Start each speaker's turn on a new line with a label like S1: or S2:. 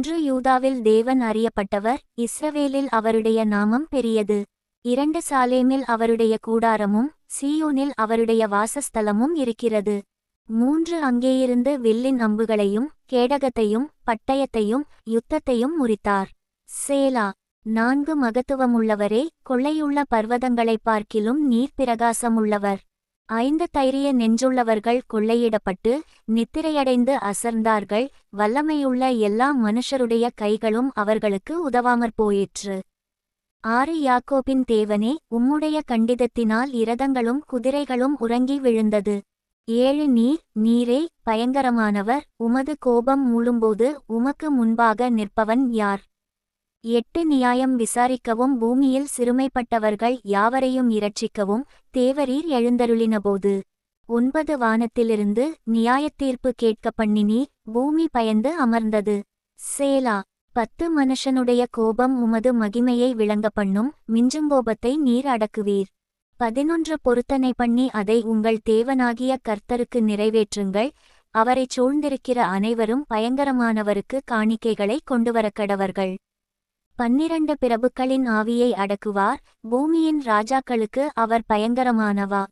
S1: 1 யூதாவில் தேவன் அறியப்பட்டவர், இஸ்ரவேலில் அவருடைய நாமம் பெரியது. 2 சாலேமில் அவருடைய கூடாரமும் சீயோனில் அவருடைய வாசஸ்தலமும் இருக்கிறது. 3 அங்கேயிருந்து வில்லின் அம்புகளையும் கேடகத்தையும் பட்டயத்தையும் யுத்தத்தையும் முறித்தார். சேலா. 4 மகத்துவமுள்ளவரே, கொள்ளையுள்ள பர்வதங்களைப் பார்க்கிலும் நீர் பிரகாசமுள்ளவர். 5 தைரிய நெஞ்சுள்ளவர்கள் கொள்ளையிடப்பட்டு நித்திரையடைந்து அசர்ந்தார்கள். வல்லமையுள்ள எல்லா மனுஷருடைய கைகளும் அவர்களுக்கு உதவாமற் போயிற்று. 6 யாக்கோபின் தேவனே, உம்முடைய கண்டிதத்தினால் இரதங்களும் குதிரைகளும் உறங்கி விழுந்தது. 7 நீரே பயங்கரமானவர், உமது கோபம் மூளும்போது உமக்கு முன்பாக நிற்பவன் யார்? 8 நியாயம் விசாரிக்கவும் பூமியில் சிறுமைப்பட்டவர்கள் யாவரையும் இரட்சிக்கவும் தேவரீர் எழுந்தருளினபோது. 9 வானத்திலிருந்து நியாயத்தீர்ப்பு கேட்க பண்ணினீர், பூமி பயந்து அமர்ந்தது. சேலா. 10 மனுஷனுடைய கோபம் உமது மகிமையை விளங்க பண்ணும், மிஞ்சுங்கோபத்தை நீர் அடக்குவீர். 11 பொருத்தனை பண்ணி அதை உங்கள் தேவனாகிய கர்த்தருக்கு நிறைவேற்றுங்கள். அவரைச் சூழ்ந்திருக்கிற அனைவரும் பயங்கரமானவருக்கு காணிக்கைகளை கொண்டுவரக்கடவர்கள். 12 பிரபுக்களின் ஆவியை அடக்குவார், பூமியின் ராஜாக்களுக்கு அவர் பயங்கரமானவா.